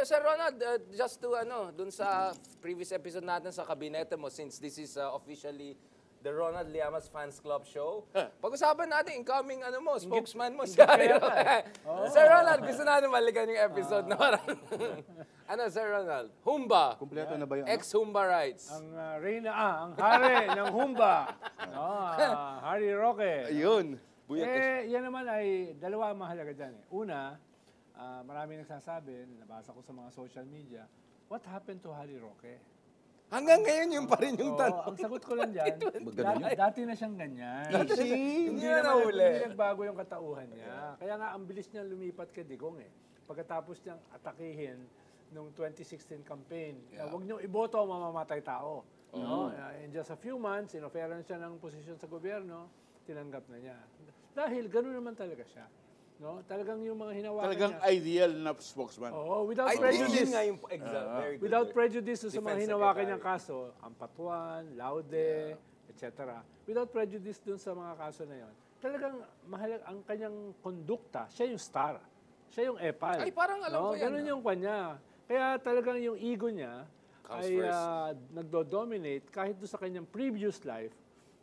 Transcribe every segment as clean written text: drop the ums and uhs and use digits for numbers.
Sir Ronald, just to dun sa previous episode natin sa kabinete mo, since this is officially the Ronald Llamas Fans Club show, pag-usapan natin incoming spokesman mo, si Harry Roque. Sir Ronald, gusto natin balikan yung episode na parang, Sir Ronald, Humba. Kumpleto na ba yun? Ex-Humba rights. Ang ang hari ng Humba. Harry Roque. Ayun. Yan naman ay dalawa mahalaga dyan. Una, marami nagsasabi, nabasa ko sa mga social media, what happened to Harry Roque? Hanggang ngayon yung pa rin yung tanong. Ang sagot ko lang dyan, dati na siyang ganyan. Hindi na nahuli. Hindi nagbago yung katauhan niya. Kaya nga, ang bilis niya lumipat kay Digong eh. Pagkatapos niyang atakihin nung 2016 campaign, huwag niyong iboto ang mamamatay tao. No? In just a few months, inoferan siya ng posisyon sa gobyerno, tinanggap na niya. Dahil gano'n naman talaga siya. No? Talagang yung mga hinawakan talagang niya. ideal na spokesman. Without prejudice. Very good. Without prejudice sa mga Defense hinawakan Secretary. niyang kaso, Ampatuan, Laude, etc. Without prejudice dun sa mga kaso na yon. Talagang mahalaga ang kanyang kondukta. Siya yung star. Siya yung epal. Ay, parang alam ko yan. Ganun yung kanya. Kaya talagang yung ego niya Comes ay first. nagdo-dominate kahit doon sa kanyang previous life,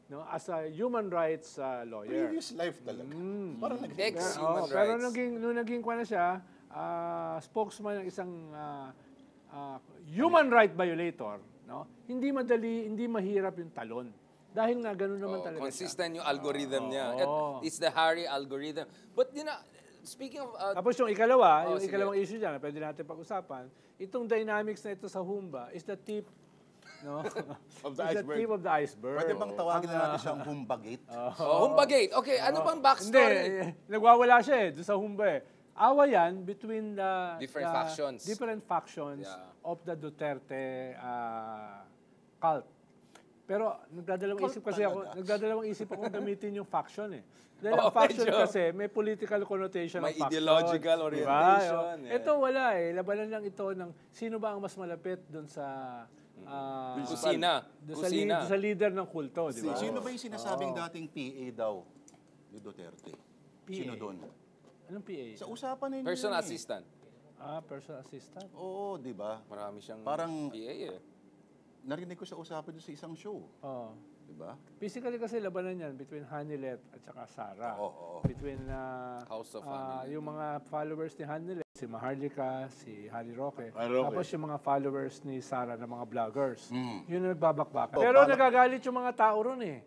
no, as a human rights lawyer. Previous life talaga. Parang Ex-human rights. Pero nung naging kwa na siya, spokesman ng isang human right violator, no? Hindi madali, hindi mahirap yung talon. Dahil nga gano'n naman talaga consistent yung algorithm niya. It's the Harry algorithm. But speaking of... Tapos yung ikalawang sige. issue dyan, na pwede natin pag-usapan, itong dynamics na ito sa Humba is the tip, no? Of the Is the iceberg. tip of the iceberg. Pwede bang tawagin na natin siyang Humbagate? Humbagate. Okay, ano bang backstory? Nagwawala siya doon sa Humba eh. Awa yan between the different factions of the Duterte cult. Pero nagdadalawang isip ako gamitin yung faction eh. Dahil ang faction kasi may political connotation May ng faction. ideological orientation. Diba? Ito wala eh. Labanan lang ito ng sino ba ang mas malapit doon sa Kusina. doon sa leader ng kulto, di ba? Sino ba yung sinasabing dating PA daw ni Duterte? Sino doon? Anong PA? Sa usapan ninyo. Personal assistant. Personal assistant. Oo, di ba? Marami siyang Parang- PA eh. Narinig ko sa usapan doon sa isang show. Oo. Di ba? Physically kasi labanan yan between Hanilet at saka Sara. Oo. Between House of Hanilet. yung mga followers ni Hanilet, si Maharlika, si Harry Roque. Harry Roque. Tapos yung mga followers ni Sara na mga vloggers. Yun ang nagbabakbakan. Oh, Pero nagagalit yung mga tao ron eh.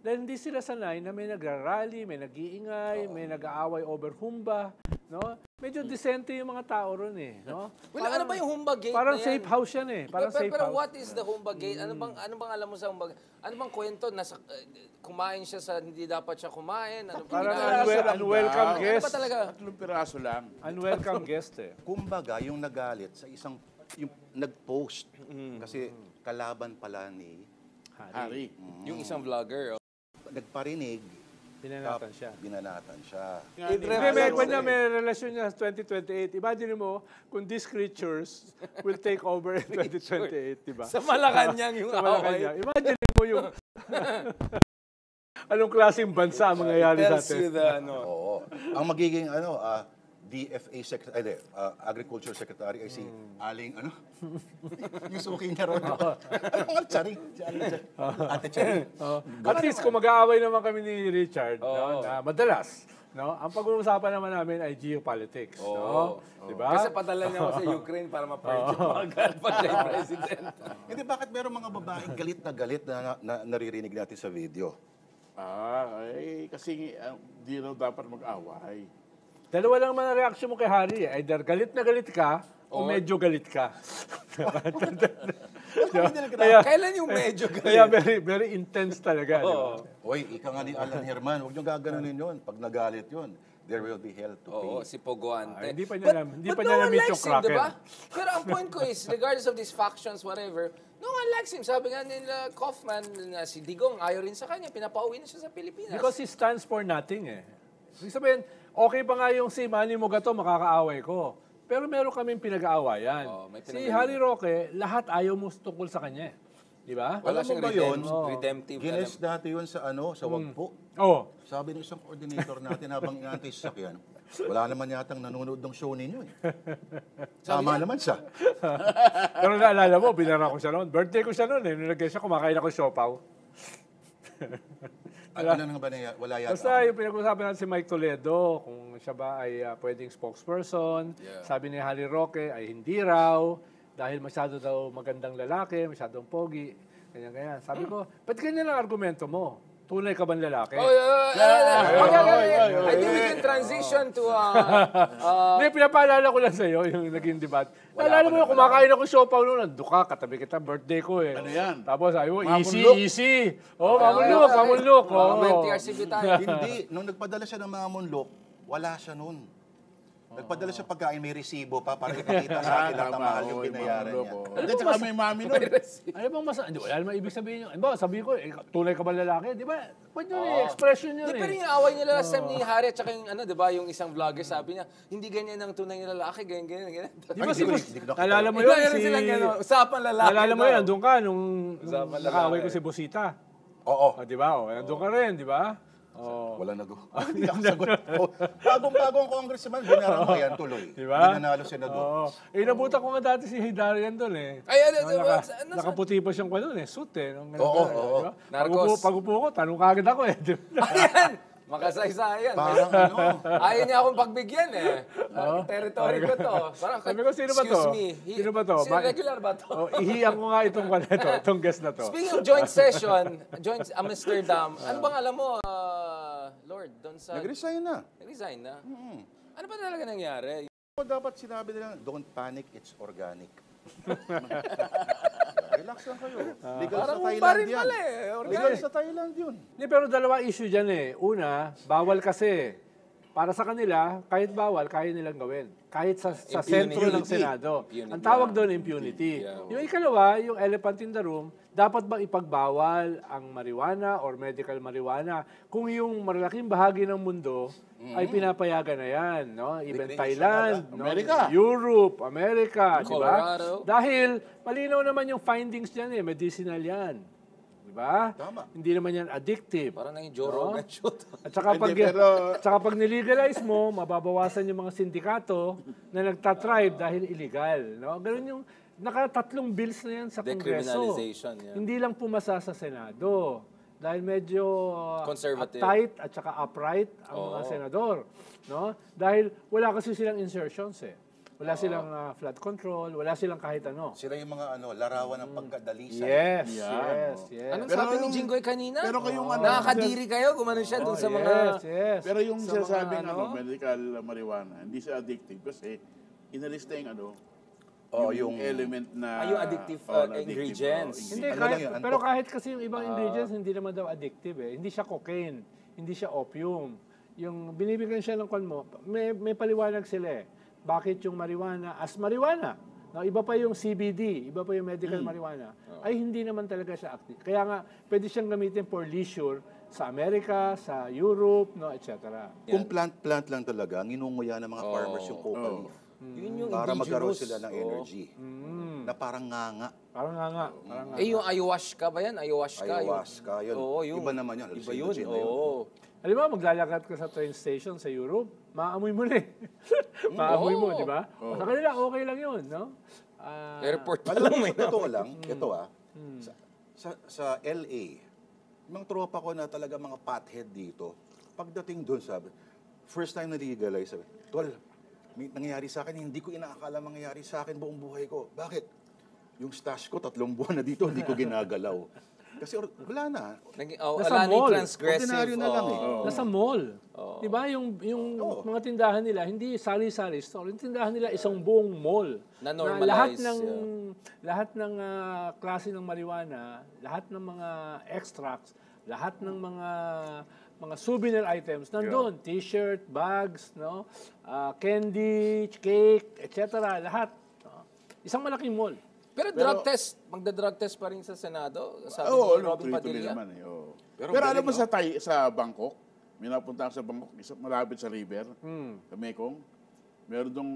Dahil hindi sila sanay na may nagrarally, may nag-iingay, may nag-aaway over Humba. No? Medyo decente yung mga tao ron eh. No? Well, ano ba yung Humbagate Parang na yan? safe house yan eh. Parang safe Pero house. what is the Humbagate? Ano bang alam mo sa Humbagate? Ano bang kwento? Kumain siya sa hindi dapat siya kumain? Ano Parang ginagawa? unwelcome Ano guest. ba talaga? 3 piraso lang. Unwelcome guest eh. Kumbaga, yung nagalit sa isang, yung nag-post. Kasi kalaban pala ni Harry. Yung isang vlogger. nagparinig. Pinanatan siya. Binanatan siya. May relasyon niya sa 2028. Imagine mo kung these creatures will take over in 2028, di ba? Sa Malacanang yung Sa away. Malacanang. Imagine mo yung anong klaseng bansa ang mangyayari sa Tells you atin. the Oo. Ang magiging DFA Secretary, Agriculture Secretary ay si Aling, yung suki niya ron. Charing. Ate Charing. At least kung mag-aaway naman kami ni Richard, no, na madalas, no, ang pag-uusapan naman namin ay geopolitics. No? Diba? Kasi padala niya ako sa Ukraine para ma-purge yung mga gun pa siya yung president. Hindi, bakit meron mga babaeng galit na naririnig natin sa video? Kasi di raw dapat mag-away. Dalawa lang naman ang reaksyon mo kay Harry. Either galit na galit ka o medyo galit ka. Kailan yung medyo Kaya galit? very intense talaga. Di ba? Hoy, ika nga ni Alan Herman, huwag niyong gaganunin yun. Pag nagalit yun, there will be hell to pay. Oo, si Pogoante. Hindi pa niya na-meet yung Kraken. Diba? Pero ang point ko is, regardless of these factions, whatever, no one likes him. Sabi nga nila, Kaufman, si Digong, ayaw rin sa kanya, pinapauwi na siya sa Pilipinas. Because he stands for nothing eh. Ibig sabihin, okay pa nga yung si Manny Mogato, makakaaway ko. Pero meron kaming pinag-aawayan. Si Harry Roque, lahat ayaw mo tungkol sa kanya. Di ba? Wala Alam mo siyang ba yun? redemptive. Gines dati yun sa Wagpo. Oo. Sabi ng isang coordinator natin habang inaantay sa sakyan, Wala naman yatang nanonood ng show ninyo eh. Tama naman siya. Pero naalala mo, binara ko siya noon. Birthday ko siya noon eh. Nilagay siya, kumakain ako siopaw. Ano nang ba na wala yata? Basta yung pinag-usapan natin si Mike Toledo, kung siya ba ay pwedeng spokesperson. Sabi ni Harry Roque ay hindi raw, dahil masyado daw magandang lalaki, masyadong pogi, ganyan-ganyan. Sabi ko, ba't ganyan ang argumento mo? Tunay ka bang lalaki? I think we can transition to Hindi, pinapaalala ko lang sa'yo yung naging debate. Naalala mo yung kumakain ako siopaw noon, nandun ka, katabi kita, birthday ko eh. Ano yan? Tapos ayaw mo, Mamulok. easy. Mamulok. May TRCB tayo. Hindi. Nung nagpadala siya ng mga munlok, wala siya nun. Nagpadala siya pagkain, may resibo pa para ipakita sa akin lahat ng mahal yung binayaran niya. Hindi, tsaka may mami nun. Ano bang hindi, wala naman ibig sabihin yun. Ano ba, sabihin ko, tunay ka ba lalaki? Di ba? Pwede yun eh, expression yun Di, eh. pero yung away nila last time ni Harry at saka yung di ba, yung isang vlogger sabi niya, hindi ganyan ang tunay na lalaki, ganyan. Di ba Ay, si hindi ko nakita. naalala mo Ikaw, yun, meron silang gano'n, usapan lalaki. naalala mo daw. yun, nandun ka nung Usapan lalaki. nakaaway ko si Busita. Oo. Di ba? Nandun ka rin, di ba? Wala Hindi ako sagot. Bagong-bago ang congressman, binara mo yan tuloy. Di ba? Binanalo senador. Inabutan ko nga dati si Hidarian doon eh. Ay, Nakaputi pa siyang ano eh, suit eh. Oo. Narcos. Pag-upo ko, tanong kagad ako eh. Di ba? Ayan! Makasaysayan. Parang ano. Ayaw niya akong pagbigyan eh. Territory ko to. Parang, Sabi ko, sino ba to? excuse me. Sino ba to? Regular ba to? Ihiyang ko nga itong guest na to. Speaking of joint session, joint Amsterdam, ano bang alam mo, Lord, doon sa... Nag-resign na. Nag-resign na? Ano ba talaga nangyari? Dapat sinabi nila, don't panic, it's organic. Relax lang kayo. Legal Parang sa pa Thailand rin yan. pala eh. Legal sa Thailand yun. Hindi, pero dalawa issue dyan eh. Una, bawal kasi. Para sa kanila, kahit bawal, kaya nilang gawin. Kahit sa sentro ng Senado. Impunity. Ang tawag doon, impunity. Yung ikalawa, yung elephant in the room, dapat bang ipagbawal ang marijuana or medical marijuana kung yung malaking bahagi ng mundo ay pinapayagan na yan. No? Even Thailand, no? Amerika. Europe, Amerika, di ba? Colorado. Dahil malinaw naman yung findings niyan eh, medicinal yan. Di ba? Tama. Hindi naman yan addictive. Parang naging Joe Rogan shoot. At saka pag, Hindi, pero- tsaka pag nilegalize mo, mababawasan yung mga sindikato na nagtatribe dahil illegal. No? Ganun yung nakatatlong bills na yan sa Kongreso. Decriminalization, yeah. Hindi lang pumasa sa Senado. Dahil medyo Conservative. uptight at saka upright ang mga senador. No? Dahil wala kasi silang insertions eh. Wala silang flood control, wala silang kahit ano. Sila yung mga larawan ng pagkadalisan. Yes. Anong Pero sabi ni yung- Jinggoy kanina? pero kayong ano- Nakakadiri kayo, gumano siya dun sa mga... Yes. Pero yung Sa mga sinasabing ano? medical marijuana, hindi siya addictive kasi inalis na yung Yung element na... yung addictive ingredients. Hindi, Ano lang kahit, yun, antok. pero kahit kasi yung ibang ingredients, hindi naman daw addictive eh. Hindi siya cocaine, hindi siya opium. Yung binibigyan siya ng kwan mo, may paliwanag sila eh. Bakit yung marijuana as marijuana? No, iba pa yung CBD, iba pa yung medical marijuana. Ay hindi naman talaga siya active. Kaya nga, pwede siyang gamitin for leisure sa Amerika, sa Europe, no, etc. Kung plant lang talaga, nginunguya ng mga farmers yung coca leaf. Yun yung Para magkaroon indigenous. sila ng energy. Na parang nganga. Parang nga. Eh, yung ayahuasca ba yan? Ayahuasca. Ayahuasca, yun. Oo, yun. Iba naman yan. Iba yun, Hallucinogen na yun. oo. Alam mo, maglalakad ka sa train station sa Europe, maamoy mo na eh. maamoy mo, di ba? Sa kanila, okay lang yun, no? Airport pa Alam lang mo, may sa totoo lang, ito sa LA, mga tropa ko na talaga mga pothead dito, pagdating doon, sabi, first time na legalize, sabi, tol, may nangyayari sa akin, hindi ko inaakala mangyayari sa akin buong buhay ko. Bakit? Yung stash ko, 3 buwan na dito, hindi ko ginagalaw. Kasi wala na. Nasa Wala na yung mall. transgressive. Ordinaryo na lang eh. Nasa mall. Di ba? Yung mga tindahan nila, hindi sari-sari store. Yung tindahan nila, isang buong mall. Na normalize, lahat ng klase ng marijuana, lahat ng mga extracts, lahat ng mga souvenir items nandun. T-shirt, bags, no? Candy, cake, etc. Lahat. No? Isang malaking mall. Pero drug test, magda-drug test pa rin sa Senado. Sabi Oo, ni Robin tuloy-tuloy Padilla. naman eh. Oo. Pero Pero galing, alam mo no? sa Bangkok, may napunta ako sa Bangkok, malapit sa river, sa Mekong, meron dong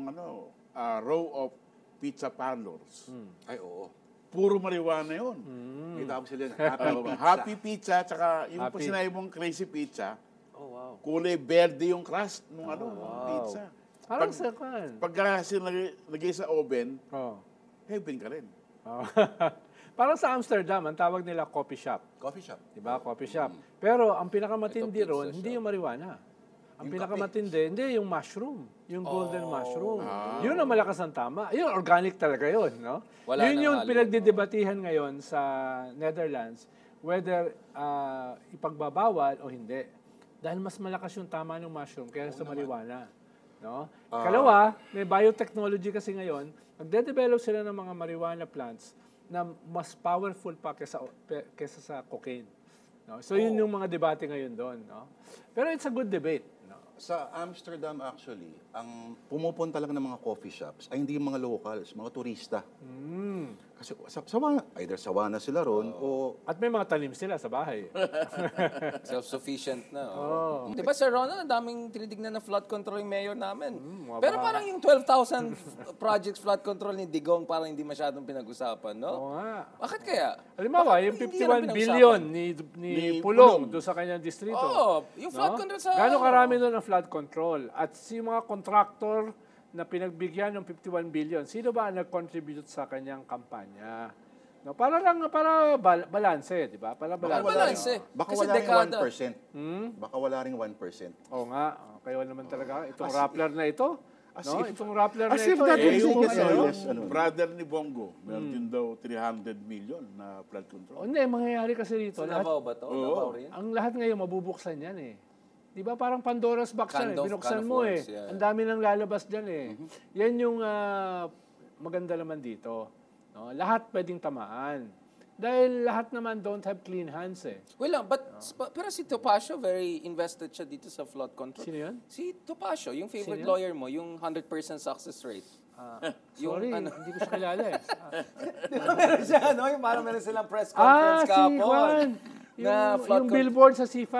row of pizza parlors. Ay, oo. Puro marijuana yun. May tawag sila, Happy pizza, tsaka yung Happy. sinabi mong crazy pizza, Oh, wow. Kulay verde yung crust nung pizza. Parang sa kan. Pagka sinagay sa oven, Oh. heaven ka rin. Oh. Parang sa Amsterdam, ang tawag nila coffee shop. Coffee shop. Diba? Coffee shop. Pero ang pinakamatindi Ito, pizza ron, hindi shop. yung marijuana. Ang Yung pinakamatindi, hindi yung mushroom. Yung golden mushroom. Yun ang malakas ng tama. Yun, organic talaga yun. No? Wala Yun nang yung halo. pinagdidebatihan ngayon sa Netherlands, whether ipagbabawal o hindi. Dahil mas malakas yung tama ng mushroom kaysa sa marijuana. No? Kalawa, may biotechnology kasi ngayon, nagde-develop sila ng mga marijuana plants na mas powerful pa kaysa sa cocaine. No? So yun yung mga debate ngayon doon. No? Pero it's a good debate. No? Sa Amsterdam actually, ang pumupunta lang ng mga coffee shops ay hindi yung mga locals, mga turista. Kasi either sawa na sila ron o At may mga tanim sila sa bahay. Self-sufficient na. Oh. Di ba, Sir Ronald, ang daming tinitignan na flood control yung mayor namin. Pero parang yung 12,000 projects flood control ni Digong parang hindi masyadong pinag-usapan, no? Oo nga. Bakit kaya? Halimbawa, yung Hindi lang 51 billion pinag-usapan. ni Pulong doon sa kanyang distrito. Oo, yung flood control sa... Gano'ng karami doon ang flood control? At si mga contractor na pinagbigyan ng 51 billion, sino ba ang nag-contribute sa kanyang kampanya? No, para balanse, di ba? Para balanse. baka Kasi wala dekada. ring 1%. Baka wala ring 1%. Oo nga, kaya naman talaga itong Rappler na ito. No, itong Rappler na As if ito. that is yung brother ni Bongo, meron din daw 300 million na flood control. Hindi, mangyayari kasi dito. Sa Davao ba to? Davao rin? Ang lahat ngayon mabubuksan yan eh. Di ba parang Pandora's box yan eh. Binuksan mo eh. Worms, yeah. Ang dami nang lalabas dyan eh. Yan yung maganda naman dito. No? Lahat pwedeng tamaan. Dahil lahat naman don't have clean hands eh. Wait lang, pero si Topacio, very invested siya dito sa flood control. Sino yun? Si Topacio, yung favorite Sino yun? lawyer mo, yung 100% success rate. Yung Sorry, ano- hindi ko siya kilala eh. Di ba meron siya, no? Yung parang meron silang press conference Si kahapon. Juan. Na Yung, flood yung billboard sa C5.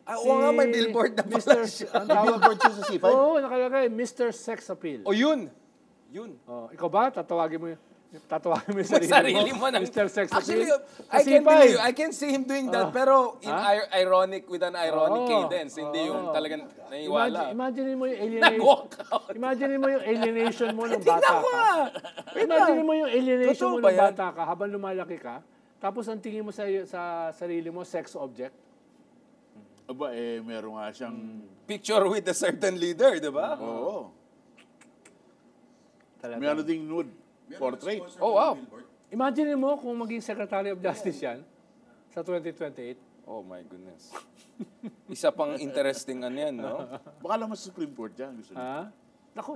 Oo nga, may billboard na pala siya. Ang billboard siya sa C5? Oo, nakalagay, Mr. Sex Appeal. O yun! Yun. Oh, ikaw ba? Tatawagin mo yung Sarili mo ng... Mr. Sex Actually, Appeal? I can see him doing that, pero ironic, with an ironic cadence. Hindi yung talagang naiwala. Imagine mo yung alienation. Nag-walk out. Imagine mo yung alienation mo nung bata Tingnan ko ka. nga! Imagine mo yung alienation Totoo mo ba nung yan? bata ka habang lumalaki ka. Tapos ang tingin mo sa sarili mo, sex object. Aba, meron nga siyang... Picture with a certain leader, di ba? Oo. Talaga. Meron ding nude portrait. Oh, wow. Imagine mo kung maging Secretary of Justice yan sa 2028. Oh my goodness. Isa pang interesting ano yan, no? Baka lang mas Supreme Court yan. Gusto niya. Ha? Naku,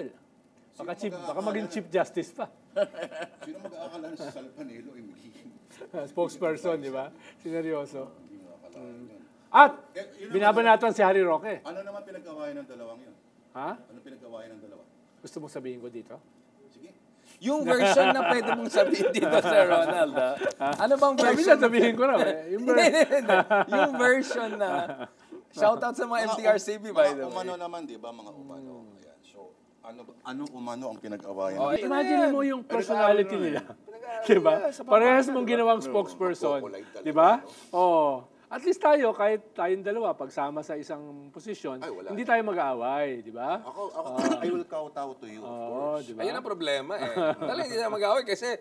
baka maging Chief Justice pa. Sino mag-aakala na si Sal Panelo ay magiging Spokesperson, di ba? Sineryoso. At binabanatan si Harry Roque. Ano naman pinag-awayan ng dalawang yun? Ha? Ano pinag-awayan ng dalawa? Gusto mong sabihin ko dito? Sige. Yung version na pwede mong sabihin dito, Sir Ronald, ha? Ano bang Sabi version? na, sabihin ko na. Eh. Yung version na... Shout out sa mga MTRCB, by the way. Umano naman, di ba? Mga umano. Ayan. So, ano umano ang pinag-awayan? Oh, Imagine mo yung personality nila. Di ba? Parehas mong ginawang spokesperson. Di ba? Oo. At least tayo, kahit tayong dalawa, pagsama sa isang posisyon, hindi tayo mag-aaway, di ba? Ako, I will kowtow to you, of Oo, course. di ba? Ayun ang problema, eh. Talagang hindi na mag-away kasi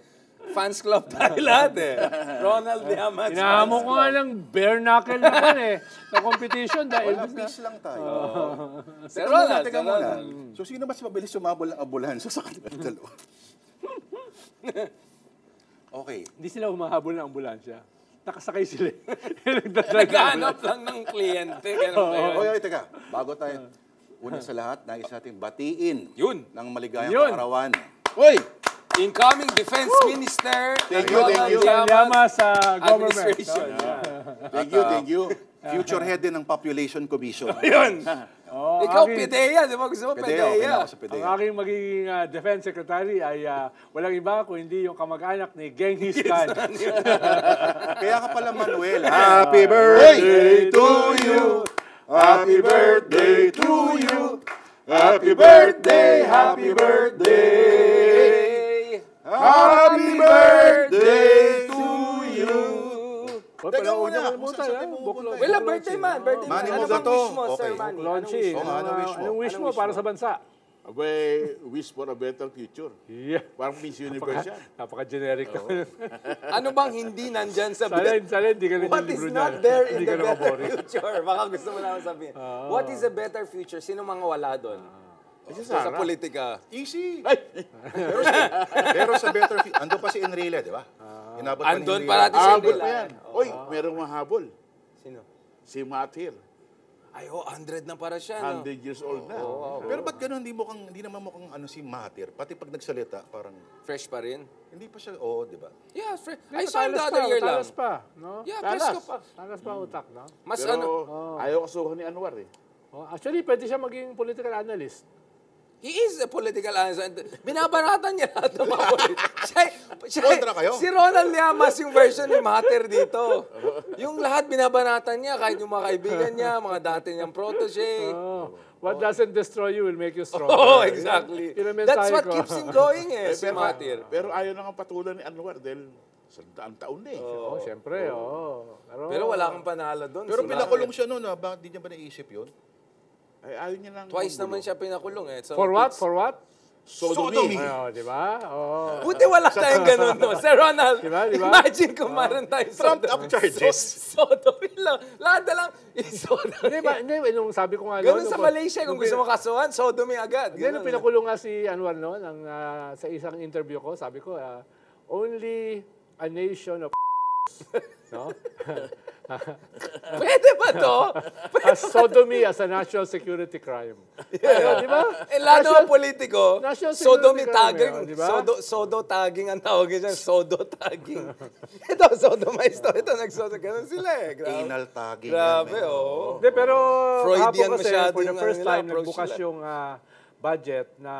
fans club tayo lahat, eh. Ronald Llamas. Inahamon ko nga ng bare knuckle naman eh, na competition dahil Wala, peace lang tayo. Sir Ronald, Teka Sir muna. Ronald. So, sino mas mabilis sumabol ang ambulansya sa kanilang dalawa? Okay. hindi sila humahabol ng ambulansya. Nakasakay sila. Naghahanap lang ng kliyente. Ganun ba yun? Oy, teka. Bago tayo, una sa lahat, nais natin batiin Yun. ng maligayang Yun. kaarawan. Uy! Incoming Defense Minister Thank you, thank you. Llamas sa government. Administration. Thank you. Future head din ng Population Commission. Yun. Oh, Ikaw, aking- PDEA. Di ba? Gusto mo PDEA, okay na PDEA? ako sa Ang PDEA. aking magiging defense secretary ay walang iba kung hindi yung kamag-anak ni Genghis Khan. Kaya ka pala, Manuel. Happy birthday to you. Happy birthday to you. Happy birthday, happy birthday. Happy birthday to you. Teka Teka muna, muna, kung saan sa atin pumupunta Buklod. eh. Wala, birthday man. Birthday man. Manny Ano Moga bang to. wish mo, Sir Okay. Manny? Lonchi, Oo nga, anong wish mo? anong wish Anong mo wish para mo? sa bansa? Abay, wish for a better future. Yeah. Parang Miss Universe yan. Napaka-generic naman. Ano bang hindi nandyan sa Sana hindi ka rin What yung is libro not niya. there in Hindi the ka better nakabori. future? Baka gusto mo naman sabihin. What is a better future? Sino mga wala doon? Kasi Sa Sara. politika. Easy. Ay! Pero sa better ando pa si Enrile, di ba? Inabot pa ni Andun Enrile. pa natin si Habol Enrile. pa yan. Oy, merong mahabol. Sino? Si Mathir. Ay, 100 na para siya, no? 100 years old na. Pero ba't ganun, hindi naman mukhang si Mahathir. Pati pag nagsalita, parang Fresh pa rin? hindi pa siya, di ba? Yeah, fresh. I saw him the other year lang. Talas pa, no? Yeah, Talas. fresh ka pa. Talas pa utak, no? Mas Pero ano, ayaw kasuhan ni Anwar eh. Oh, actually, pwede siya maging political analyst. he is a political analyst. Binabanatan niya lahat ng mga Kontra kayo? Si Ronald Llamas yung version ni Mater dito. Yung lahat binabanatan niya, kahit yung mga kaibigan niya, mga dati niyang protege. Oh. What doesn't destroy you will make you stronger. Oh, exactly. Yun ang That's mensahe what ko. keeps him going si Mater. Pero ayaw na nga patulan ni Anwar dahil sa taon na eh. Oh, siyempre, Pero wala kang panalo doon. Pero si pinakulong Mater. siya noon, bakit di niya ba naisip yun? Ay, ayaw niya lang. Twice manggulo. naman siya pinakulong eh. So For what? it's- For what? Sodomy. Oh, di ba? Oh. Buti wala tayong ganun, no? Sir Ronald, Diba? imagine kung meron tayong Trumped up charges. sodomy lang. Lahat na lang, sodomy. Hindi ba, hindi, nung sabi ko nga, Ganun no, sa nung- Malaysia, kung gusto mo kasuhan, sodomy agad. Hindi, Ganun. nung pinakulong nga si Anwar noon, sa isang interview ko, sabi ko, only a nation of no? Pwede ba to? As sodomy as a national security crime. Ayun, di ba? Eh, lahat ng mga politiko, national sodomy security tagging, crime, di ba? sodo tagging ang tawagin dyan, sodo tagging. Ito, sodomize to. Ito, nagsodo. Ganun sila eh. Grabe. Anal tagging. Grabe, yan, oh. Hindi, pero Freudian hapon kasi, masyado for the yung first ano nila, time, approach nagbukas nila. yung budget na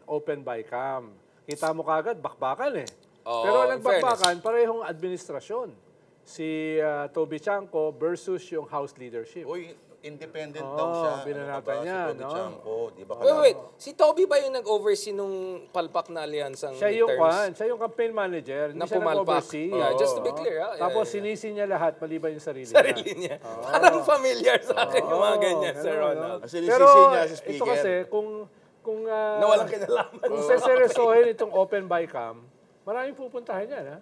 open by cam. Kita mo kagad, bakbakan eh. Oo, Pero in nagbakbakan, parehong administrasyon. Si Toby Chanco versus yung House leadership. Uy, independent daw siya. binanatan niya, Si Toby no? Chanco, di ba? Wait. Si Toby ba yung nag-oversee nung palpak na alyansang Siya yung midterms? siya yung campaign manager, hindi Na siya pumalpak. nag-oversee. Yeah, Oo. just to be clear, ah. Yeah, Tapos yeah. sinisi niya lahat, maliban yung sarili Sarili niya. Parang familiar sa akin yung mga Oo, ganyan, Sir ganun, Ronald. Kasi Pero nisisi niya si speaker. ito kasi, kung Na walang kinalaman. kung seseryosohin itong open by cam, maraming pupuntahan yan, ha?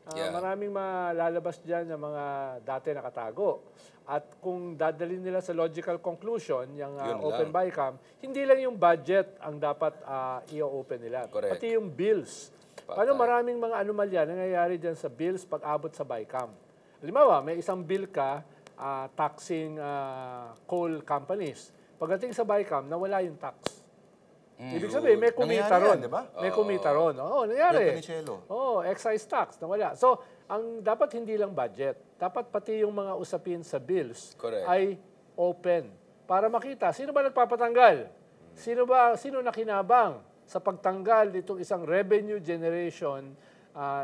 Yeah. Maraming malalabas dyan ng mga dati nakatago. At kung dadalhin nila sa logical conclusion, yung Yun open lang. by cam, hindi lang yung budget ang dapat i-open nila. Correct. Pati yung bills. Paano maraming mga anomalya nangyayari dyan sa bills pag abot sa by cam. Halimbawa, may isang bill ka taxing coal companies. Pagdating sa by cam, nawala yung tax. Ibig sabihin, may kumita Nangyari ron. yan, di ba? May kumita ron. Oo, nangyari. Yan, Pinichelo. Oo, excise tax, nawala. So, ang dapat hindi lang budget, dapat pati yung mga usapin sa bills Correct. ay open para makita sino ba nagpapatanggal? Sino nakinabang sa pagtanggal nitong isang revenue generation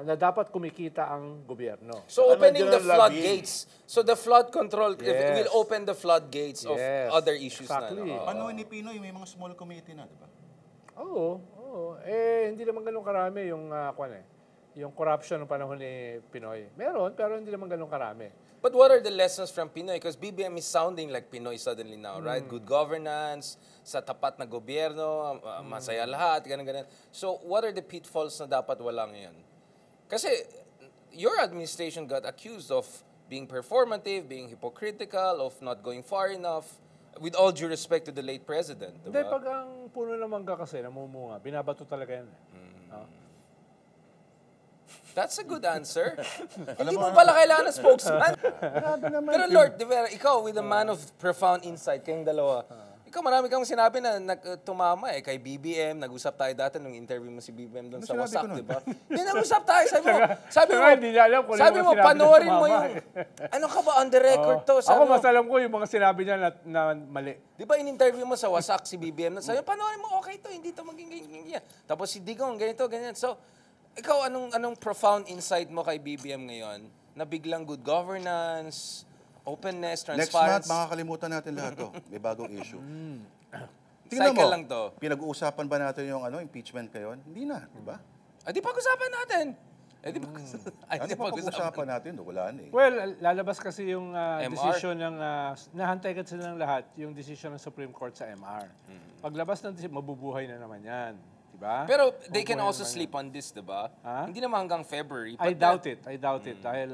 na dapat kumikita ang gobyerno. So opening the General Labi. floodgates. So the flood control Yes. will open the floodgates of Yes, other issues exactly. na. No? Ano ni Pinoy, may mga small committee na, di ba? Oo. Hindi naman ganun karami yung yung corruption ng panahon ni Pinoy. Meron, pero hindi naman ganun karami. But what are the lessons from Pinoy? Because BBM is sounding like Pinoy suddenly now, right? Good governance, sa tapat na gobyerno, masaya lahat, ganun-ganun. So what are the pitfalls na dapat wala ngayon? Kasi your administration got accused of being performative, being hypocritical, of not going far enough, with all due respect to the late president. Hindi, Diba? pag ang puno ng mangga kasi namumunga, binabato talaga yan. That's a good answer. Hindi mo pala kailangan ng spokesman. Pero Lord, di ba, ikaw with a man of profound insight, kayong dalawa, ikaw marami kang sinabi na tumama kay BBM, nag-usap tayo dati nung interview mo si BBM doon sa sinabi Wasak, ko nun? di ba? Yan, nag-usap tayo, sabi mo, Hindi niya alam kung ano sabi yung mo, sinabi ng panoorin mo tumama, yung, ano ka ba, on the record to, sabi Ako mo, mas alam ko yung mga sinabi niya na mali. di ba in-interview mo sa Wasak si BBM, sabi mo, panoorin mo, okay to, hindi to maging ganyan. Tapos si Digong, ganito, ganyan. So, ikaw, anong profound insight mo kay BBM ngayon? Na biglang good governance, openness, Next month, transparency. makakalimutan natin lahat to. May bagong issue. Cycle lang to. Pinag-uusapan ba natin yung impeachment ngayon? Hindi na, di ba? Di pag-usapan natin. Eh, di ba? Ano ba pag-usapan natin? Wala na eh. Well, lalabas kasi yung MR? decision ng, nahantay kasi ng lahat, yung decision ng Supreme Court sa MR. Paglabas ng decision, mabubuhay na naman yan. Diba? Pero they can also sleep on this, diba? Ha? Hindi naman hanggang February. I doubt it. Dahil,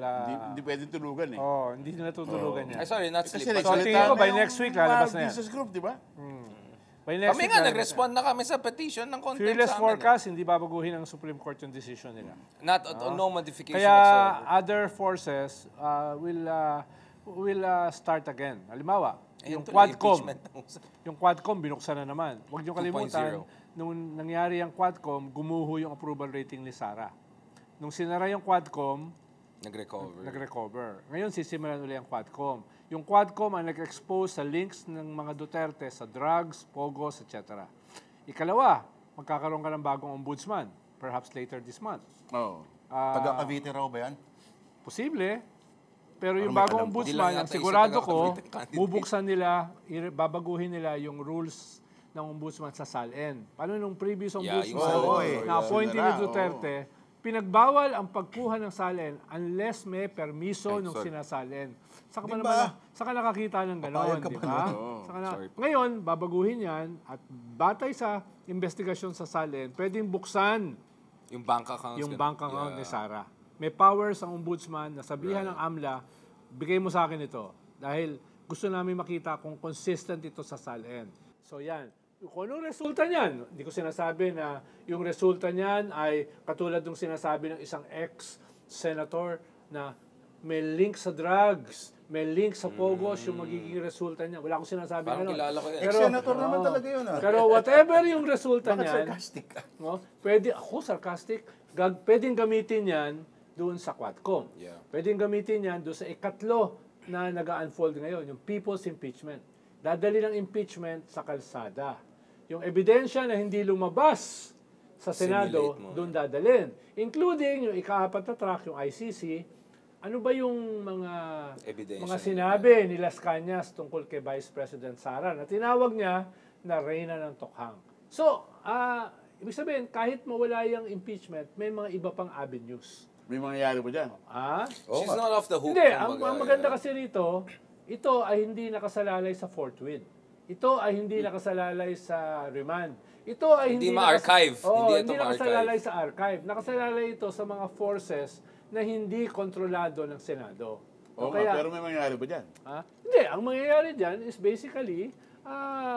Hindi pwede tulugan eh. hindi nila tutulugan yan. Ay, sorry, not sleep. Kasi but So, nagsalita tingin ko na by yung next week, lalabas na yan. business group, di ba? By next Kami week, nga, lalabas nag-respond na kami sa petition ng contempt Fearless sa amin. forecast, hindi babaguhin ng Supreme Court yung decision nila. Not no modification Kaya whatsoever. other forces will start again. Halimbawa, yung tuloy, Quadcom. impeachment. Yung Quadcom, binuksan na naman. Huwag niyo kalimutan, 2.0. nung nangyari ang Quadcom, gumuho yung approval rating ni Sara. Nung sinara yung Quadcom, nag-recover. Ngayon, sisimulan ulit ang Quadcom. Yung Quadcom ang nag-expose sa links ng mga Duterte sa drugs, pogos, etc. Ikalawa, magkakaroon ka ng bagong ombudsman, perhaps later this month. Oo. Taga Cavite raw ba yan? Posible. Pero yung may bagong alam ko. Di ombudsman, lang ang yata isa sigurado taga ko, Cavite candidate. bubuksan nila, babaguhin nila yung rules ng ombudsman sa SALN. Paano nung previous Yeah, yung ombudsman SALN. na appointee ni Yun na, Duterte, pinagbawal ang pagkuha ng SALN unless may permiso nung sorry. sinasalin. Saka Di pa ba? naman, saka nakakita ng gano'n, Papayag ka di ba ba? nun? Saka na, Sorry. ngayon, babaguhin yan at batay sa investigasyon sa SALN, pwedeng buksan Yung bank account. yung bank account ni Sara. May powers ang ombudsman na sabihan ng AMLA, bigay mo sa akin ito. Dahil gusto namin makita kung consistent ito sa SALN. So yan. Kung anong resulta niyan, hindi ko sinasabi na yung resulta niyan ay katulad ng sinasabi ng isang ex-senator na may link sa drugs, may link sa pogos, yung magiging resulta niya. Wala akong sinasabi Parang ano. kilala ko yan. Ex-senator naman talaga yun ah. Pero whatever yung resulta Bakit niyan, sarcastic ka? no? Pwede, ako sarcastic, pwedeng gamitin yan doon sa Quadcom. Yeah. Pwedeng gamitin yan doon sa ikatlo na nag-unfold ngayon, yung people's impeachment. Dadali ng impeachment sa kalsada. Yung ebidensya na hindi lumabas sa Senado, Simulate mo. doon dadalhin. Including yung ika-4 na track, yung ICC, ano ba yung Ebidensya. mga sinabi ni Las Cañas tungkol kay Vice President Sara na tinawag niya na reyna ng tokhang. So, ibig sabihin, kahit mawala yung impeachment, may mga iba pang avenues. May mangyayari ba dyan? She's not off the hook. Hindi, ang kumbaga, maganda yeah. kasi rito, ito ay hindi nakasalalay sa fourth wheel. Ito ay hindi nakasalalay sa remand. Ito ay Hindi hindi ma-archive. Oo, Hindi ito hindi nakasalalay sa archive. Nakasalalay ito sa mga forces na hindi kontrolado ng Senado. Oo nga, pero may mangyayari ba dyan? Hindi, ang mangyayari dyan is basically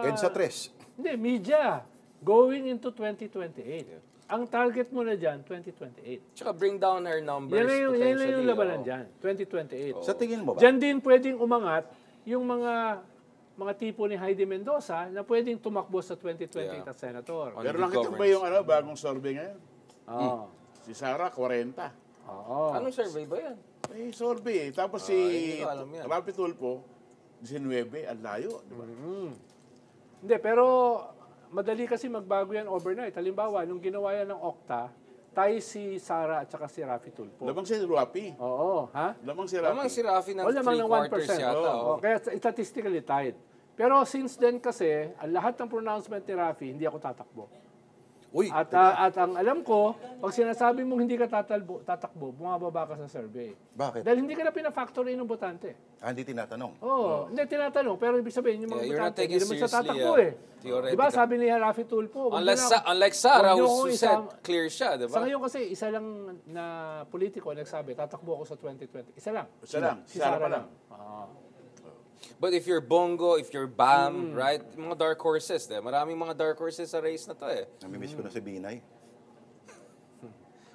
EDSA 3. hindi, media going into 2028. Ang target mo na dyan, 2028. Tsaka bring down her numbers Yan na yung potentially. labanan dyan, 2028. Sa tingin mo ba? Diyan din pwedeng umangat yung mga tipo ni Heidi Mendoza na pwedeng tumakbo sa 2028 Yeah. at senator. On Pero good nakita mo ba yung bagong survey ngayon? Oo. Si Sara, 40. Oo. Anong survey ba yan? May survey. Tapos si hindi ko alam yan. Rapi Tulfo, 19, ang layo. Di ba? Hindi, pero madali kasi magbago yan overnight. Halimbawa, nung ginawa yan ng Okta, tayo si Sara at saka si Rafi Tulfo. Lamang si Rapi. Oo, ha? Lamang si Rapi. Lamang si Rafi ng O lamang ng 3/4 1%. yata. Oo, kaya statistically tied. Pero since then kasi, ang lahat ng pronouncement ni Rafi, hindi ako tatakbo. Uy, At ang alam ko, pag sinasabi mong hindi ka tatakbo, bumababa ka sa survey. bakit? Dahil hindi ka na pinafactor in ng botante. Hindi tinatanong. Oo, hindi tinatanong. Pero ibig sabihin, yung mga Yeah, you're not botante, taking hindi naman siya seriously, tatakbo yeah. eh. Theoretical. Diba sabi ni Rafi Tulfo, wag Unlike niyo Sara, wag niyo who akong said isama- clear siya, di ba? Sa ngayon kasi, isa lang na politiko nagsabi, tatakbo ako sa 2020. Isa lang. Isa lang. Si Sara pa lang. But if you're Bongo, if you're Bam, right? Mga dark horses, maraming mga dark horses sa race na to eh. Namimiss ko na si Binay.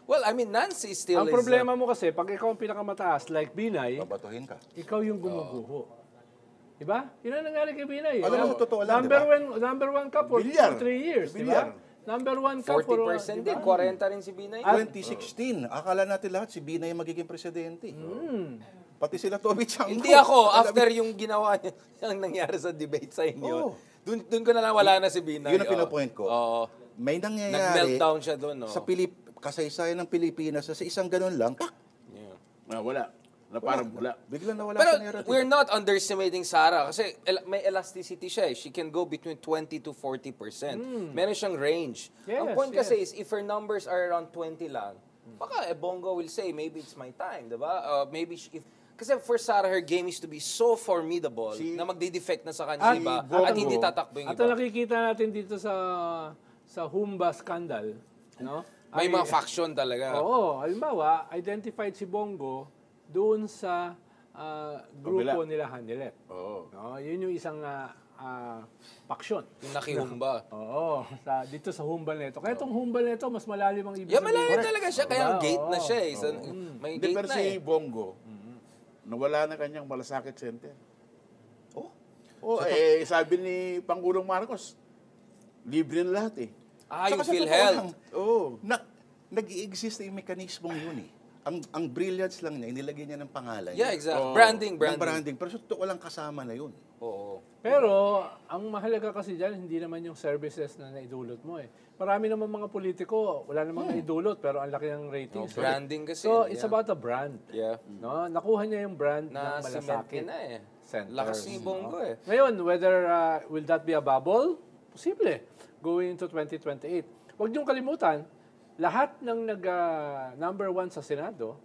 Well, I mean, Nancy still Ang problema mo kasi, pag ikaw ang pinakamataas, like Binay, Babatuhin ka. ikaw yung gumuguho. Diba? Yun ang nangyari kay Binay. Alam mo, totoo lang, Number one ka for Bilyar. 3 years, Bilyar. diba? Number one ka for... 40% din, 40 rin si Binay. 2016, akala natin lahat si Binay magiging presidente. Pati sila Toby Chanko. Hindi ako, after yung ginawa niya, yung nangyari sa debate sa inyo, dun ko na lang wala na si Binay. Yun ang pinapoint ko. Oo. May nangyayari Nag-meltdown siya doon, no? sa kasaysayan ng Pilipinas sa isang ganun lang, tak! Yeah. Wala. Na parang wala. Biglang nawala Pero sa narrative. we're not underestimating Sara kasi may elasticity siya eh. She can go between 20 to 40%. Meron siyang range. Yes, Ang point kasi yes. is if her numbers are around 20 lang, baka Bongo will say, maybe it's my time, diba? Maybe kasi for Sarah, her game is to be so formidable na magdi-defect na sa kanya iba at hindi tatakbo yung At iba. nakikita natin dito sa Humba scandal, no? May mga faction talaga. Oo, halimbawa, identified si Bongo doon sa grupo nila Hanilet. Oo. No, yun yung isang faction. Yung nakihumba. Oo, dito sa Humbal Neto. Kaya itong Humbal Neto, mas malalim ang ibig Yeah, sabihin. malalim talaga siya. Kaya ang gate na siya. May Hindi, gate pero na si eh. Bongo, nawala na kanyang malasakit center. Oh, Sabi ni Pangulong Marcos, libre na lahat eh. Yung Saka sa totoo PhilHealth. lang, nag-i-exist na yung mekanismong yun eh. Ang brilliance lang niya, inilagay niya ng pangalan. Yeah, exactly. Oo. Branding. Ng branding. Pero sa totoo lang kasama na yun. Oo. Pero, ang mahalaga kasi dyan, hindi naman yung services na naidulot mo eh. Marami naman mga politiko, wala namang naidulot, pero ang laki ng ratings. No, branding kasi. So, it's about the brand. Yeah. No? Nakuha niya yung brand Na ng cement malasakit. na eh. Centers. Lakas ni Bongo eh. Ngayon, whether will that be a bubble? Posible. Going into 2028. Huwag niyong kalimutan, lahat ng number 1 sa Senado,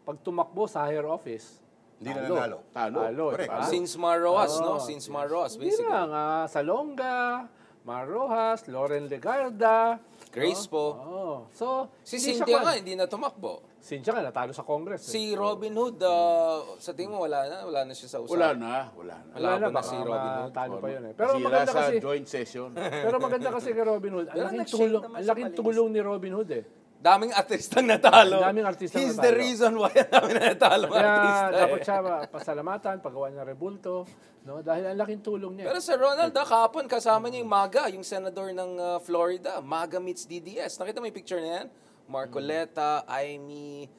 pag tumakbo sa higher office, Hindi na nanalo. Talo. Correct. diba? Since Marroas, no? Since Marroas, Hindi basically. lang, Salonga, Mar Rojas, Loren Legarda, Grace po. So, Si hindi siya Cynthia nga, hindi na tumakbo. Cynthia nga, natalo sa Congress. Si Robin Hood, sa tingin mo, wala na siya sa usapan. Wala na. Malabo na baka si Robin Hood. matalo pa yun eh. Pero Sila maganda sa kasi, joint session. pero maganda kasi kay Robin Hood. Pero nag-shake naman Ang siya laking malinis. tulong ni Robin Hood eh. Daming artistang natalo. Daming artistang He's natalo. the reason why namin natalo ang Kaya artista. dapat Eh. siya pasalamatan, paggawa ng rebulto, no? Dahil ang laking tulong niya. Pero Sir Ronald, kahapon kasama niya yung MAGA, yung senador ng Florida. MAGA meets DDS. Nakita mo yung picture na yan? Marcoleta, Amy,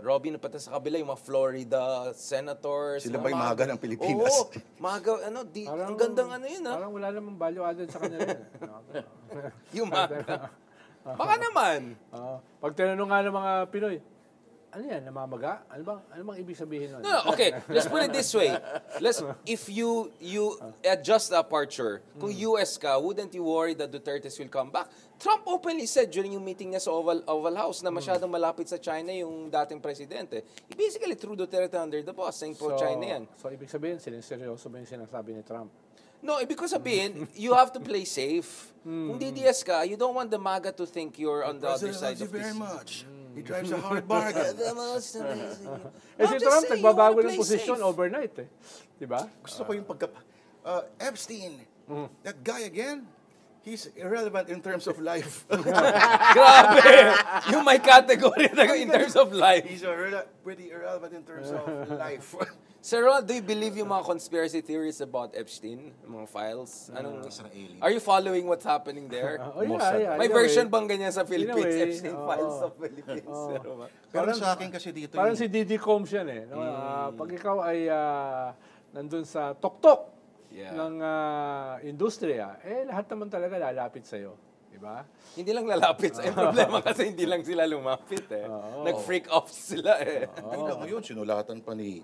Robin na pati sa kabila, yung mga Florida senators. Sila mga ba yung MAGA ng Pilipinas? Oo, MAGA, ang gandang yun Parang wala namang value added sa kanila yun. Yung MAGA. Baka naman. Pag tinanong nga ng mga Pinoy, ano yan, namamaga? Ano bang ibig sabihin nun? No, okay. Let's put it this way. If you adjust the aperture, kung US ka, wouldn't you worry that Duterte's will come back? Trump openly said during yung meeting niya sa Oval House na masyadong malapit sa China yung dating presidente. He basically threw Duterte under the bus, saying pro-China yan. So, ibig sabihin, seryoso ba yung sinasabi ni Trump? No, ibig ko sabihin, you have to play safe. Kung DDS ka, you don't want the MAGA to think you're on the other side of this. much. He drives a hard bargain. Si Trump, nagbabago ng posisyon overnight eh. Di ba? Gusto ko yung Epstein, that guy again, he's irrelevant in terms of life. Grabe! Yung may category na in terms of life. He's pretty irrelevant in terms of life. Sir Ron, do you believe yung mga conspiracy theories about Epstein? Yung mga files? Are you following what's happening there? May in a version way. bang ganyan sa Philippines? way, Epstein files sa Philippines. Pero sa akin kasi dito Parang si Diddy Combs yan eh. No? Pag ikaw ay nandun sa tuktok ng industriya, lahat naman talaga lalapit sa'yo. Diba? Hindi lang lalapit. Ang problema kasi hindi lang sila lumapit eh. Nag-freak off sila eh. Bigla ngayon, sinulatan pa ni,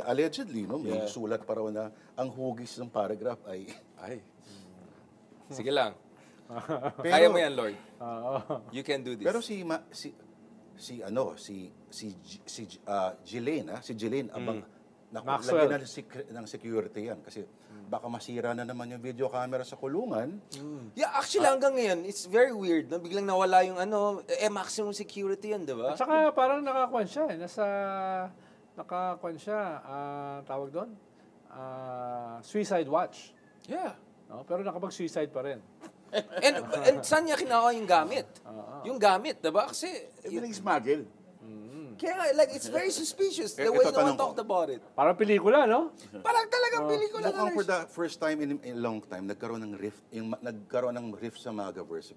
allegedly, no, may sulat pa raw na ang hugis ng paragraph ay... Sige lang. Pero, Kaya mo yan, Lord. You can do this. Pero Ghislaine, abang, Maxwell. lagyan ng security yan kasi baka masira na naman yung video camera sa kulungan. Yeah, actually hanggang ngayon, it's very weird. No? Biglang nawala yung maximum security yan, di ba? At saka parang nakakuan siya eh. Tawag doon? Suicide watch. Yeah. No? Pero nakapag-suicide pa rin. And saan niya kinakuha yung gamit? Yung gamit, di ba? Kasi, Everything's smuggled. kaya nga, like, it's very suspicious the way Ito, no one tanong ko. talked about it. Parang pelikula, no? Parang talagang pelikula Mukhang na for the first time in a long time, nagkaroon ng rift sa MAGAverse.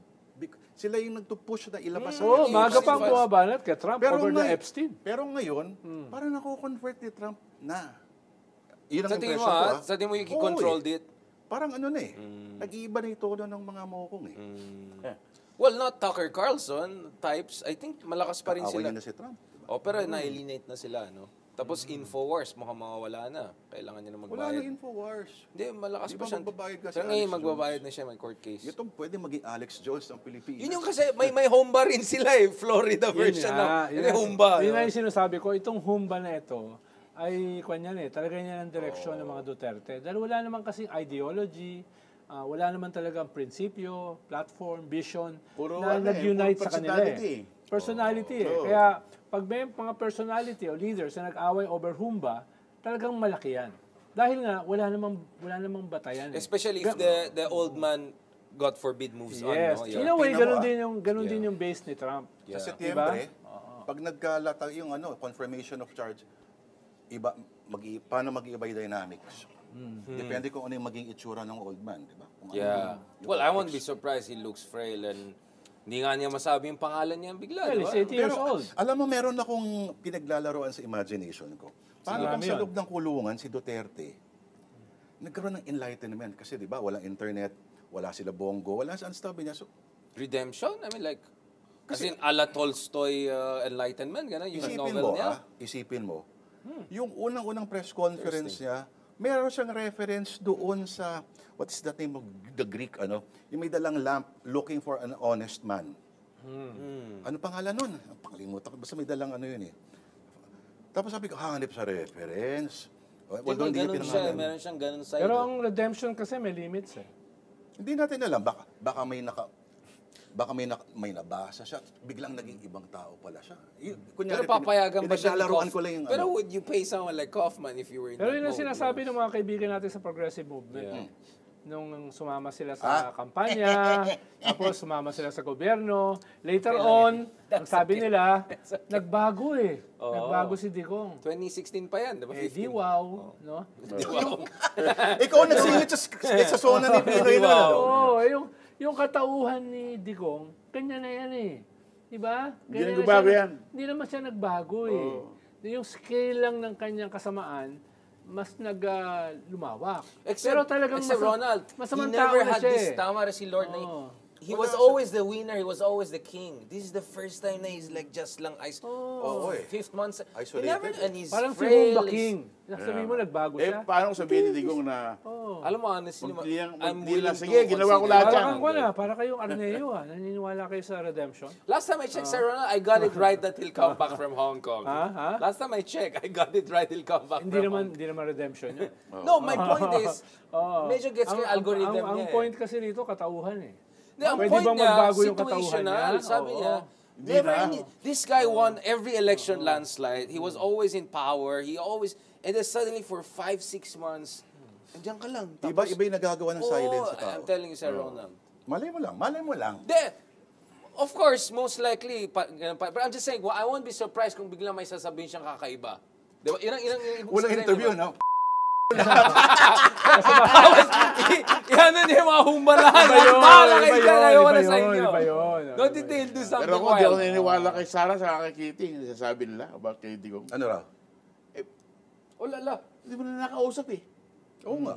Sila yung nagtupush na ilabas ang Oo, yung maga pang files. bumabanat kay Trump over the Epstein. Pero ngayon, parang nako-convert ni Trump na. Yun ang Sa tingin mo, impression ko, sa tingin mo yung Oo, controlled it? Parang ano na eh. Nag-iiba na yung tono ng mga mokong eh. Well, not Tucker Carlson types. I think malakas pa rin Kaaway sila. niya na si Trump. Oh, pero na-eliminate na sila, no? Tapos Infowars, mukhang mawawala na. Kailangan niya na Wala magbayad. na Infowars. Hindi, malakas Di pa ba siya. magbabayad ka si Pero ngayon, Alex magbabayad Jones? na siya, may court case. Ito pwede maging Alex Jones ng Pilipinas. Yun yung kasi, may humba rin sila eh. Florida version ng humba. Yun no? nga yung sinasabi ko, itong humba na ito, ay kanyan talaga niya ang direksyon ng mga Duterte. Dahil wala naman kasing ideology, wala naman talagang prinsipyo, platform, vision Puro na nag-unite puro sa kanila personality. Personality eh. Kaya pag may mga personality o leaders na nag-away over humba, talagang malaki yan. Dahil nga, wala namang batayan. Especially if the old man, God forbid, moves Yes. on. No? In a way, Tingnan mo, ganun din yung base ni Trump. Sa Yeah. Setyembre, pag nagkalata yung confirmation of charge, paano mag-iiba yung dynamics? Depende kung ano yung maging itsura ng old man, di ba? Kung ano Yeah. yung Well, I won't be surprised. He looks frail and hindi nga niya masabi yung pangalan niya bigla, Well, di ba? he's 80 years Pero old. alam mo, meron akong pinaglalaroan sa imagination ko. Paano kung Marami sa yun. loob ng kulungan si Duterte, nagkaroon ng enlightenment kasi di ba, walang internet, wala sila bongo, wala saan sabi niya. So, Redemption? I mean, like, as in, a la Tolstoy Enlightenment, gano'n, yung isipin novel mo, niya. isipin mo, yung unang-unang press conference niya, meron siyang reference doon sa, what is the name of the Greek, yung may dalang lamp looking for an honest man. Ano pangalan nun? Pakalimutan ko, basta may dalang yun eh. Tapos sabi ko, hanip sa reference. Although hindi niya Ganun siya, pinangalan. meron siyang ganun side. Pero ang redemption kasi may limits eh. Hindi natin alam, baka may nabasa siya, biglang naging ibang tao pala siya. Pero papayagan ba siya ni pinaglalaroan Kaufman? ko lang yung Pero would you pay someone like Kaufman if you were in Pero that yun ang mode, sinasabi ng mga kaibigan natin sa progressive movement. Nung sumama sila sa kampanya, tapos sumama sila sa gobyerno. Later on, ang sabi nila, nagbago eh. Nagbago si Digong. 2016 pa yan, di ba? Eh, di wow. No? Ikaw ang nagsingit sa zona ni Pinoy na. Oo, yung katauhan ni Digong, kanya na yan eh. Di ba? Hindi Ganyan na nagbago siya- yan. Hindi naman siya nagbago eh. Yung scale lang ng kanyang kasamaan, mas lumawak. Pero talagang except Ronald, he masamang never tao na had siya this, eh. tama rin si Lord, na Oo. he was always the winner, he was always the king. This is the first time na he's like just lang Oo eh. fifth month. He Isolated. never, and he's Parang si frail. Humba King. Sabihin mo, nagbago siya. paano kung sabihin ni Digong na, Alam mo, honestly, I'm Hindi willing lang, sige, to ginawa ko consider- lahat Para yan. kang wala, para kayong Arneo naniniwala kayo sa redemption. Last time I checked, Sir Ronald, I got it right that he'll come back from Hong Kong. Ha? Last time I checked, I got it right he'll come back Hindi from Hong naman redemption yun. Kong. No, my point is, medyo gets ko yung algorithm ang niya. point kasi nito, katauhan eh. Hindi, ang Pwede point bang niya, magbago yung katauhan situational. niya? Sabi Oo. niya, this guy won every election landslide. He was always in power. He always, and then suddenly for 5-6 months, andiyan ka lang. Iba yung nagagawa ng silence sa tao. I'm telling you, Sir Ronald. Malay mo lang. Of course, most likely, ganun pa. But I'm just saying, I won't be surprised kung biglang may sasabihin siyang kakaiba. Diba? Walang interview, no? Yan na yung mga humbalahan. Bahala kayo dyan. Ayaw na sa inyo. No detail, do something pero kung di ako wild. naniniwala kay Sarah sa kay Kitty, sasabi nila about kay Digong. Ano raw? Oh, lala. Hindi mo na nakausap eh. Oo nga.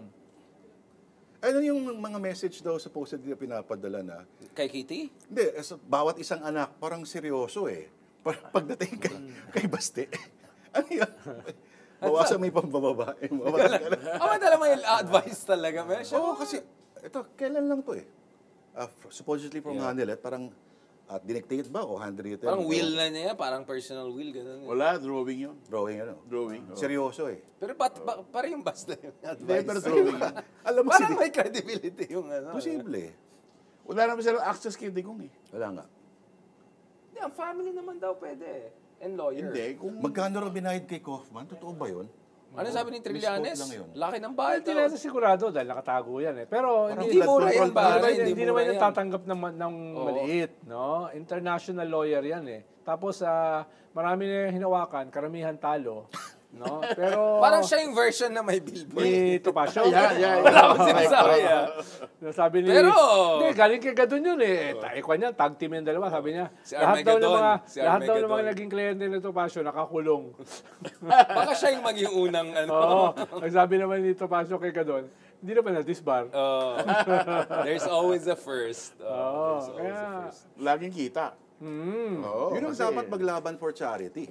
Ano yung mga message daw supposedly na pinapadala na? Kay Kitty? Hindi, bawat isang anak parang seryoso eh. Pagdating kay Baste. Ano yan? Bawasan mo yung pambababae mo. Dala mo yung advice talaga, Mesh. Oo, kasi ito, kailan lang to eh? Supposedly from Hanelet, parang dinectate ba o handwritten? Parang will na niya, parang personal will, gano'n. Wala, drawing yun. Drawing Drawing. Seryoso eh. Pero parang yung basta yung Hindi, pero advice. drawing yun. Alam mo si Parang may credibility yung ano. Posible. Wala naman silang access kay Digong eh. Wala nga. Hindi, ang family naman daw pwede. And lawyer. Hindi, kung... Magkano raw binayad kay Kaufman? Totoo ba yun? Ano sabi ni Trillanes? Misquote lang yun. Laki ng bahay Hindi daw. natin sigurado dahil nakatago yan eh. Pero Hindi mura yan ba? Hindi naman mura yung yan. tatanggap ng maliit, no? International lawyer yan eh. Tapos marami na hinawakan, karamihan talo, no? Pero Parang siya yung version na may billboard. ni Topacio. Wala akong sinasabi. Sabi ni Pero- hindi, galing kay Gadon yun eh. Taekwan niya, tag team yung dalawa. Sabi niya, Si lahat daw ng Armageddon. mga Si lahat daw ng mga Armageddon. naging kliyente ni Topacio nakakulong. Baka siya yung maging unang ano. Oo. Ang sabi naman ni Topacio kay Gadon, hindi naman na-disbar. There's always a first. Oo. There's always a Kaya first. Laging kita. Oo, Yun ang kasi- dapat maglaban for charity.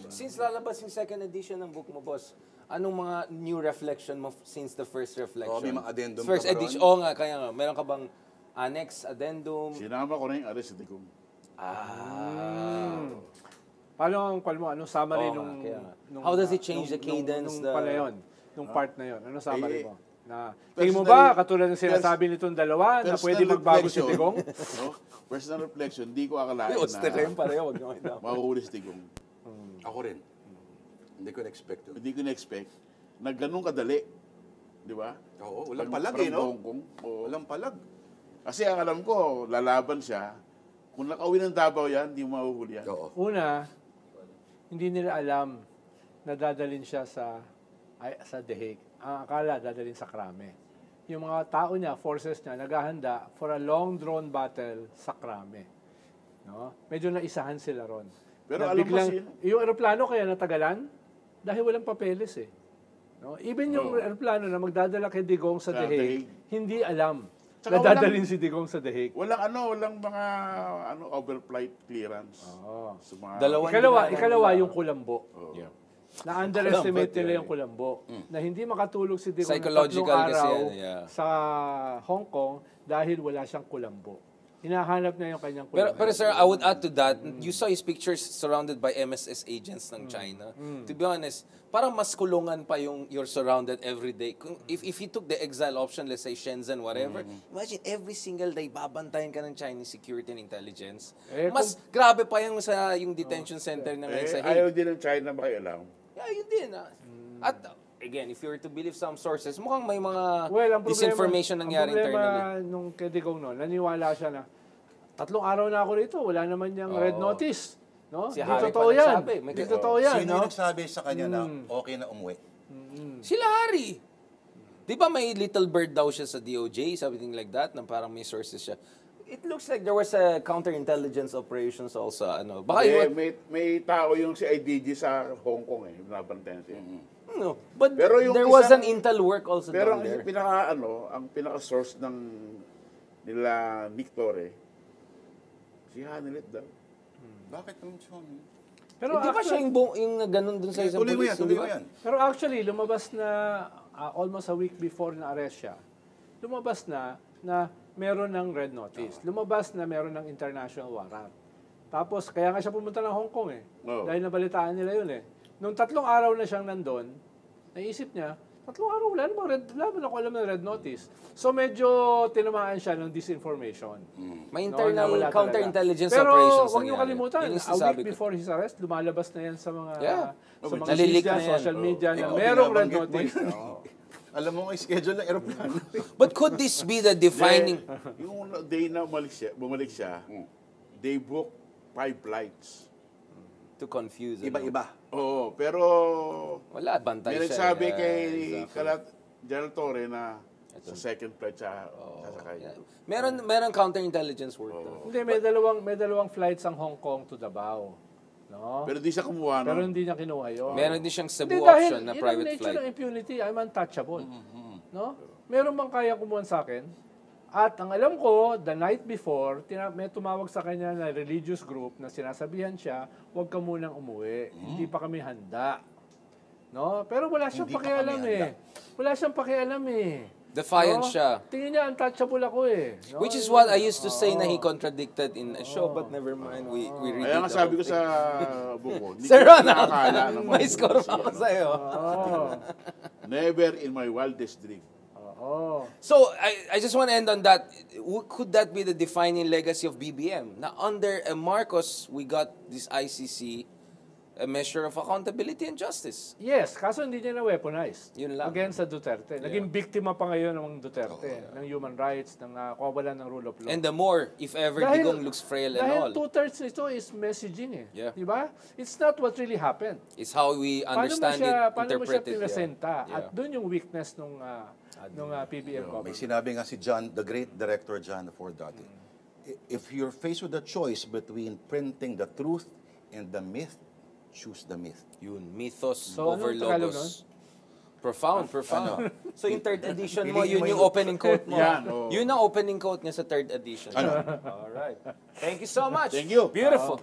Since lalabas yung second edition ng book mo, boss, anong mga new reflection mo since the first reflection? Oh, may mga addendum First ka ba edition. ron? Oo nga, kaya nga. Meron ka bang annex, addendum? Sinama ko na yung arrest ni Kung. Paano anong summary Oo nga, nung, kaya nga. nung... How does it change the cadence, Nung the- pala yun, nung part na yun. Anong summary Eh, mo? Tingin mo personal- ba, katulad ng sinasabi nitong dalawa, na Personal pwede magbago si reflection, Tigong? No? Personal reflection, di ko akalain Uy, Oster kayo na pareho, wag nyo kayo. mahuhuli si Tigong. Ako rin. Hindi ko na-expect yun. Hindi ko na-expect na ganun kadali. Di ba? Oo, walang From- palag from eh, no? Hong Kong. Oo. Walang palag. Kasi ang alam ko, lalaban siya. Kung nakauwi ng Davao yan, hindi mo mahuhuli yan. Oo. Una, hindi nila alam na dadalhin siya sa The Hague. Ang akala, dadalhin sa Krame. Yung mga tao niya, forces niya, naghahanda for a long-drawn battle sa Krame. No? Medyo naisahan sila ron. Pero Na alam mo biglang, si- yung eroplano kaya natagalan, dahil walang papeles eh. No? Even yung eroplano na magdadala kay Digong sa The Sa The Hague, Hague. hindi alam Tsaka na dadalhin si Digong sa The Hague. Walang mga overflight clearance. Oo. Sa mga, Ikalawa yung Kulambo. Yeah. Na-underestimate Kulambo, nila yung Kulambo. Na hindi makatulog si Digong ng Psychological 3 kasi araw yan, yeah. sa Hong Kong dahil wala siyang Kulambo. Hinahanap niya yung kanyang Pero, Kulambo. pero sir, I would add to that, you saw his pictures surrounded by MSS agents ng China. To be honest, parang mas kulungan pa yung you're surrounded every day. If you took the exile option, let's say Shenzhen, whatever, imagine every single day babantayan ka ng Chinese security and intelligence. Mas grabe pa yung sa yung detention center na ngayon sa ayaw Hague. din ng China makialam. Yeah, yun din. At again, if you were to believe some sources, mukhang may mga ang disinformation nangyari ang problema internally. nung kay Digong noon, naniwala siya na 3 araw na ako rito, wala naman niyang red notice. No? Si Di Harry totoo pa yan. nagsabi. Di totoo yan. Sino No? yung nagsabi sa kanya na okay na umuwi? Sila Harry. Di ba may little bird daw siya sa DOJ, something like that, na parang may sources siya. It looks like there was a counterintelligence operations also. Ano, baka May tao yung si IDG sa Hong Kong binabantayan siya. no, but Pero yung there was an isang- intel work also Pero down there. ang pinaka-source ng nila Nick Torre, si Hanilet daw. Bakit naman siya? Pero Hindi ba siya yung ganun dun sa isang Tuloy mo yan, police, tuloy di mo ba? yan. Pero actually, lumabas na almost a week before na-arrest siya, lumabas na meron ng red notice. Lumabas na meron ng international warrant. Tapos, kaya nga siya pumunta ng Hong Kong eh. Oo. Dahil nabalitaan nila yun eh. Nung 3 araw na siyang nandun, naisip niya, 3 araw, wala naman ako alam ng red notice. So medyo tinamaan siya ng disinformation. May No, internal na wala talaga. counterintelligence Pero operations huwag niyo nangyari. kalimutan, Yun yung a sinasabi week ko. before his arrest, lumalabas na yan sa mga Yeah. sa mga Nalileak media, na yan. social media na Ikaw, merong red binabanggit mo notice. yun. Oo. Alam mo ang schedule ng aeroplano. But could this be the defining... Yung day na bumalik siya, they booked 5 flights. to confuse. Iba-iba. Oo, pero Wala, bantay may siya. nagsabi Yeah, kay exactly. General Torre na sa second flight siya sasakay. Yeah. Meron counterintelligence work. though. Hindi, may dalawang flights ang Hong Kong to Davao. No? Pero di siya kumuha Pero nun. hindi niya kinuha yun. Meron din siyang Cebu Hindi, dahil option na yun ang private nature flight. ng impunity. I'm untouchable. No? Meron bang kaya kumuha sa akin? At ang alam ko, the night before, may tumawag sa kanya na religious group na sinasabihan siya, huwag ka munang umuwi. Hindi pa kami handa. No? Pero wala siyang Hindi pa pakialam kami eh. handa. Wala siyang pakialam eh. Defiant No? siya. Tingin niya, untouchable ako eh. No? Which is what I used to say na he contradicted in a show, but never mind. We read Kaya it. nga sabi ko sa buko, hindi Sir ko Ronald, nakakala ng may score pa ako sa'yo. Oo. Never in my wildest dream. Oo. So, I just want to end on that. Could that be the defining legacy of BBM? Na under Marcos, we got this ICC, a measure of accountability and justice. Yes, kaso hindi niya na-weaponize. Yun lang. Against sa Duterte. Naging biktima pa ngayon ng Duterte. Ng human rights, ng kawalan ng rule of law. And the more, if ever, Digong looks frail and all, Dahil 2/3 nito is messaging eh. Yeah. Di ba? It's not what really happened. is how we understand it, Paano mo siya interpret it. pinresenta? Yeah. At doon yung weakness nung PBM May government. sinabi nga si John, the great director John Ford dati, if you're faced with a choice between printing the truth and the myth, choose the myth. Yun, mythos So, over anong Tagalog logos. Profound. So yung third edition mo, Piliin yun mo yung yung- opening quote mo. Yan, oo. Yun ang opening quote niya sa third edition. Ano? Alright. Thank you so much. Thank you. Beautiful.